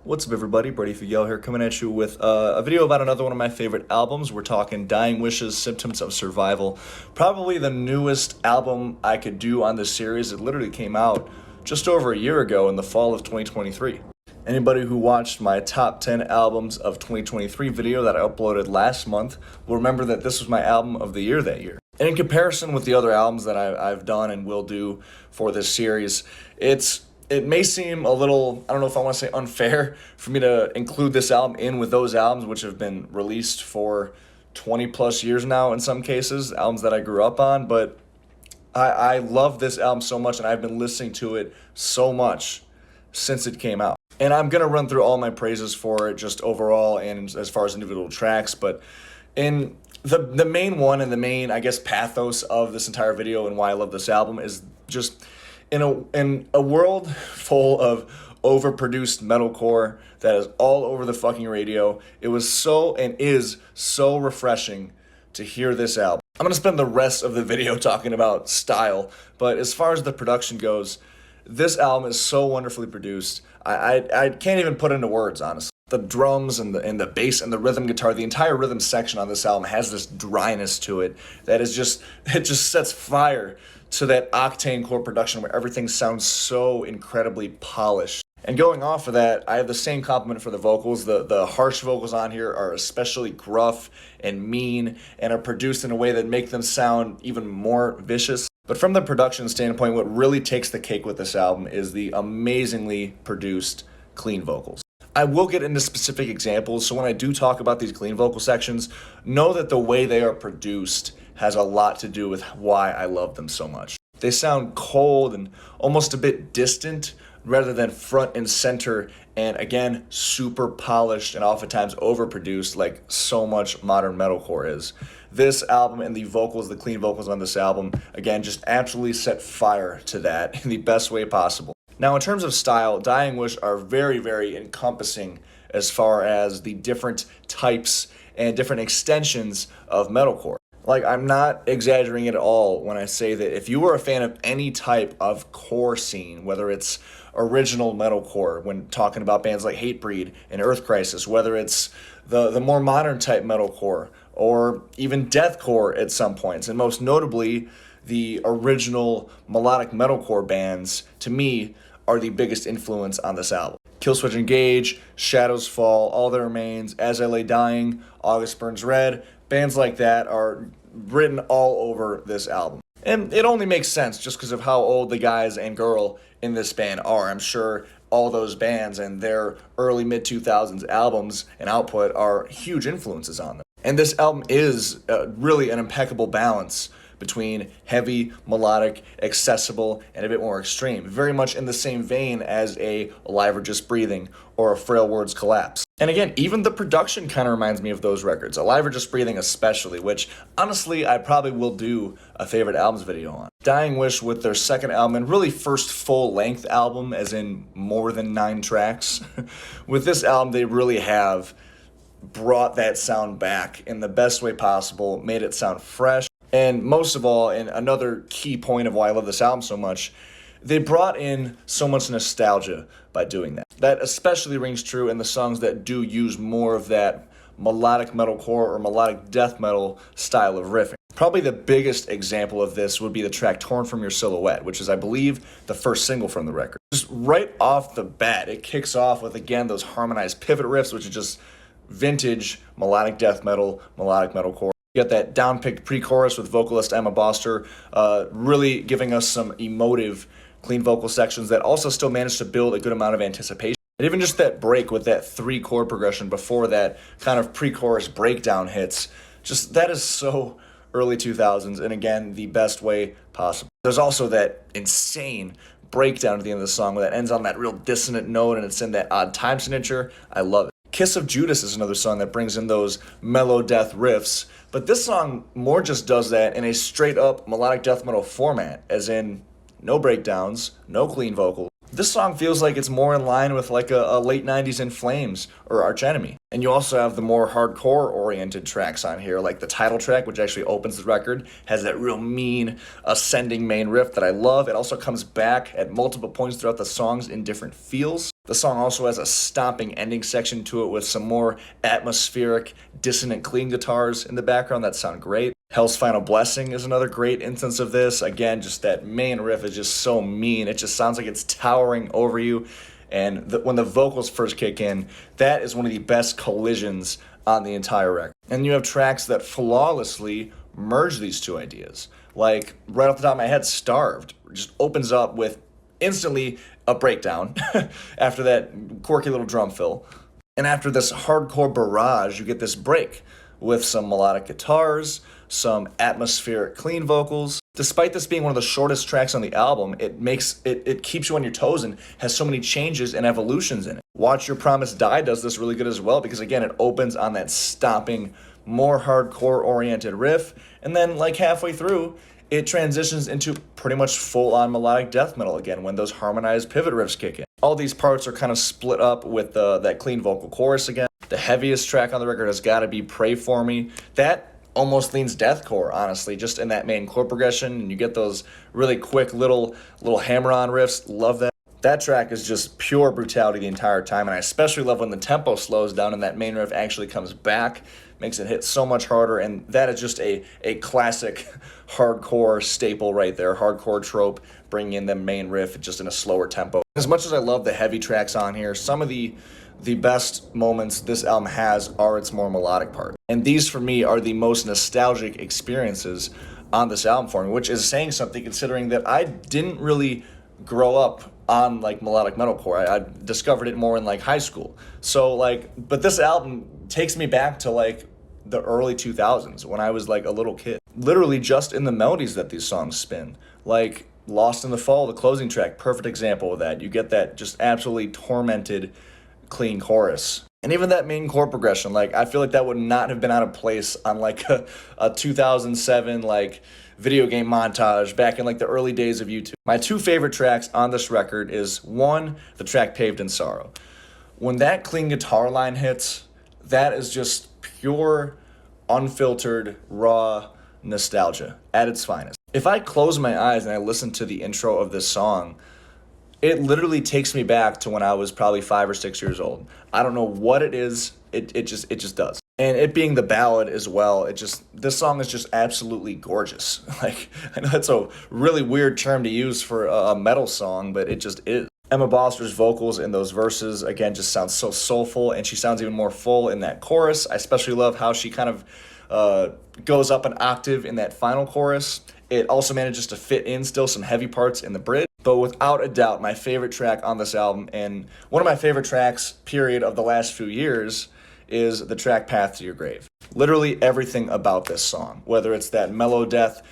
What's up, everybody? Brady Figuel here, coming at you with a video about another one of my favorite albums. We're talking Dying Wishes, Symptoms of Survival. Probably the newest album I could do on this series. It literally came out just over a year ago in the fall of 2023. Anybody who watched my top 10 albums of 2023 video that I uploaded last month will remember that this was my album of the year that year. And in comparison with the other albums that I've done and will do for this series, it may seem a little, I don't know if I want to say unfair for me to include this album in with those albums which have been released for 20 plus years now in some cases, albums that I grew up on, but I love this album so much and I've been listening to it so much since it came out. And I'm going to run through all my praises for it just overall and as far as individual tracks, but in the main one and the main, I guess, pathos of this entire video and why I love this album is just in a world full of overproduced metalcore that is all over the fucking radio, it was so and is so refreshing to hear this album. I'm going to spend the rest of the video talking about style, but as far as the production goes, this album is so wonderfully produced. I can't even put into words, honestly. The drums and the bass and the rhythm guitar, the entire rhythm section on this album has this dryness to it that is just, it just sets fire to that octane core production where everything sounds so incredibly polished. And going off of that, I have the same compliment for the vocals. The harsh vocals on here are especially gruff and mean and are produced in a way that make them sound even more vicious. But from the production standpoint, what really takes the cake with this album is the amazingly produced clean vocals. I will get into specific examples, so when I do talk about these clean vocal sections, know that the way they are produced has a lot to do with why I love them so much. They sound cold and almost a bit distant rather than front and center, and again, super polished and oftentimes overproduced like so much modern metalcore is. This album and the vocals, the clean vocals on this album, again, just absolutely set fire to that in the best way possible. Now, in terms of style, Dying Wish are very, very encompassing as far as the different types and different extensions of metalcore. Like, I'm not exaggerating at all when I say that if you were a fan of any type of core scene, whether it's original metalcore, when talking about bands like Hatebreed and Earth Crisis, whether it's the more modern type metalcore, or even deathcore at some points, and most notably, the original melodic metalcore bands, to me, are the biggest influence on this album. Killswitch Engage, Shadows Fall, All That Remains, As I Lay Dying, August Burns Red, bands like that are written all over this album. And it only makes sense just because of how old the guys and girl in this band are. I'm sure all those bands and their early mid-2000s albums and output are huge influences on them. And this album is really an impeccable balance between heavy, melodic, accessible, and a bit more extreme. Very much in the same vein as a Alive or Just Breathing or a Frail Words Collapse. And again, even the production kind of reminds me of those records. Alive or Just Breathing especially, which honestly I probably will do a favorite albums video on. Dying Wish with their second album and really first full-length album, as in more than 9 tracks. With this album, they really have brought that sound back in the best way possible, made it sound fresh. And most of all, and another key point of why I love this album so much, they brought in so much nostalgia by doing that. That especially rings true in the songs that do use more of that melodic metalcore or melodic death metal style of riffing. Probably the biggest example of this would be the track Torn From Your Silhouette, which is, I believe, the first single from the record. Just right off the bat, it kicks off with, again, those harmonized pivot riffs, which is just vintage melodic death metal, melodic metalcore. You got that down-picked pre-chorus with vocalist Emma Boster, really giving us some emotive, clean vocal sections that also still manage to build a good amount of anticipation. And even just that break with that 3-chord progression before that kind of pre-chorus breakdown hits, just that is so early 2000s, and again, the best way possible. There's also that insane breakdown at the end of the song that ends on that real dissonant note, and it's in that odd time signature. I love it. Kiss of Judas is another song that brings in those mellow death riffs, but this song more just does that in a straight up melodic death metal format, as in no breakdowns, no clean vocals. This song feels like it's more in line with like a late 90s In Flames or Arch Enemy. And you also have the more hardcore oriented tracks on here, like the title track, which actually opens the record, has that real mean ascending main riff that I love. It also comes back at multiple points throughout the songs in different feels. The song also has a stomping ending section to it with some more atmospheric, dissonant clean guitars in the background that sound great. Hell's Final Blessing is another great instance of this. Again, just that main riff is just so mean. It just sounds like it's towering over you. And when the vocals first kick in, that is one of the best collisions on the entire record. And you have tracks that flawlessly merge these two ideas. Like, right off the top of my head, Starved just opens up with instantly a breakdown after that quirky little drum fill. And after this hardcore barrage, you get this break with some melodic guitars, some atmospheric clean vocals. Despite this being one of the shortest tracks on the album, it keeps you on your toes and has so many changes and evolutions in it. Watch Your Promise Die does this really good as well, because again, it opens on that stomping, more hardcore oriented riff, and then like halfway through, it transitions into pretty much full-on melodic death metal again when those harmonized pivot riffs kick in. All these parts are kind of split up with that clean vocal chorus again. The heaviest track on the record has got to be Pray For Me. That almost leans deathcore, honestly, just in that main chord progression, and you get those really quick little hammer-on riffs. Love that. That track is just pure brutality the entire time, and I especially love when the tempo slows down and that main riff actually comes back, makes it hit so much harder, and that is just a classic hardcore staple right there, hardcore trope, bringing in the main riff just in a slower tempo. As much as I love the heavy tracks on here, some of the best moments this album has are its more melodic part. And these, for me, are the most nostalgic experiences on this album for me, which is saying something considering that I didn't really grow up on like melodic metalcore. I discovered it more in like high school. So like, but this album takes me back to like the early 2000s when I was like a little kid. Literally just in the melodies that these songs spin. Like Lost in the Fall, the closing track, perfect example of that. You get that just absolutely tormented clean chorus. And even that main chord progression, like I feel like that would not have been out of place on like a 2007 like video game montage back in like the early days of YouTube. My two favorite tracks on this record is one, the track Paved in Sorrow. When that clean guitar line hits, that is just pure, unfiltered, raw nostalgia at its finest. If I close my eyes and I listen to the intro of this song, it literally takes me back to when I was probably 5 or 6 years old. I don't know what it is. It just does. And it being the ballad as well, this song is just absolutely gorgeous. Like, I know that's a really weird term to use for a metal song, but it just is. Emma Boster's vocals in those verses, again, just sounds so soulful, and she sounds even more full in that chorus. I especially love how she kind of goes up an octave in that final chorus. It also manages to fit in still some heavy parts in the bridge. But without a doubt, my favorite track on this album, and one of my favorite tracks, period, of the last few years, is the track Path to Your Grave. Literally everything about this song, whether it's that mellow death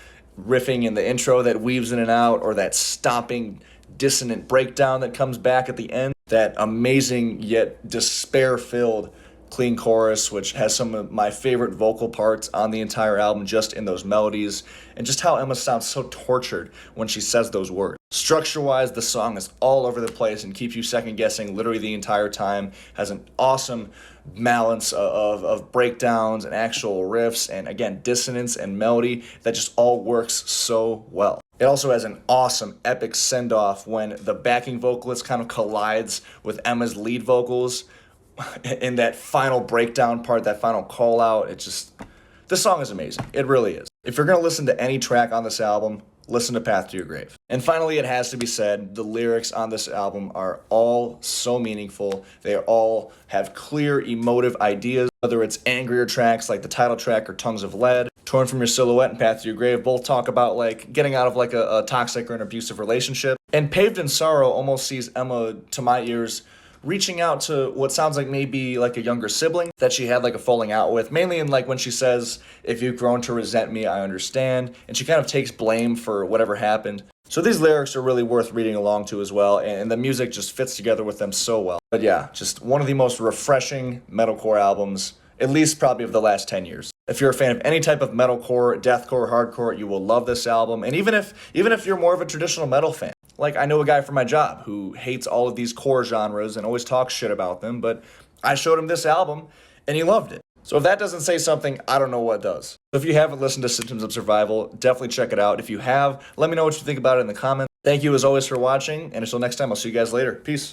riffing in the intro that weaves in and out, or that stomping, dissonant breakdown that comes back at the end, that amazing yet despair-filled clean chorus, which has some of my favorite vocal parts on the entire album just in those melodies, and just how Emma sounds so tortured when she says those words. Structure-wise, the song is all over the place and keeps you second-guessing literally the entire time, has an awesome balance of breakdowns and actual riffs, and again, dissonance and melody that just all works so well. It also has an awesome epic send-off when the backing vocalist kind of collides with Emma's lead vocals in that final breakdown part, that final call out. This song is amazing. It really is. If you're going to listen to any track on this album, listen to Path to Your Grave. And finally, it has to be said, the lyrics on this album are all so meaningful. They all have clear, emotive ideas, whether it's angrier tracks like the title track or Tongues of Lead. Torn From Your Silhouette and Path to Your Grave both talk about like getting out of like a toxic or an abusive relationship. And Paved in Sorrow almost sees Emma, to my ears, reaching out to what sounds like maybe like a younger sibling that she had like a falling out with, mainly in like when she says, if you've grown to resent me, I understand. And she kind of takes blame for whatever happened. So these lyrics are really worth reading along to as well, and the music just fits together with them so well. But yeah, just one of the most refreshing metalcore albums, at least probably of the last 10 years. If you're a fan of any type of metalcore, deathcore, hardcore, you will love this album. And even if you're more of a traditional metal fan, like I know a guy from my job who hates all of these core genres and always talks shit about them, but I showed him this album and he loved it. So if that doesn't say something, I don't know what does. So if you haven't listened to Symptoms of Survival, definitely check it out. If you have, let me know what you think about it in the comments. Thank you as always for watching, and until next time, I'll see you guys later. Peace.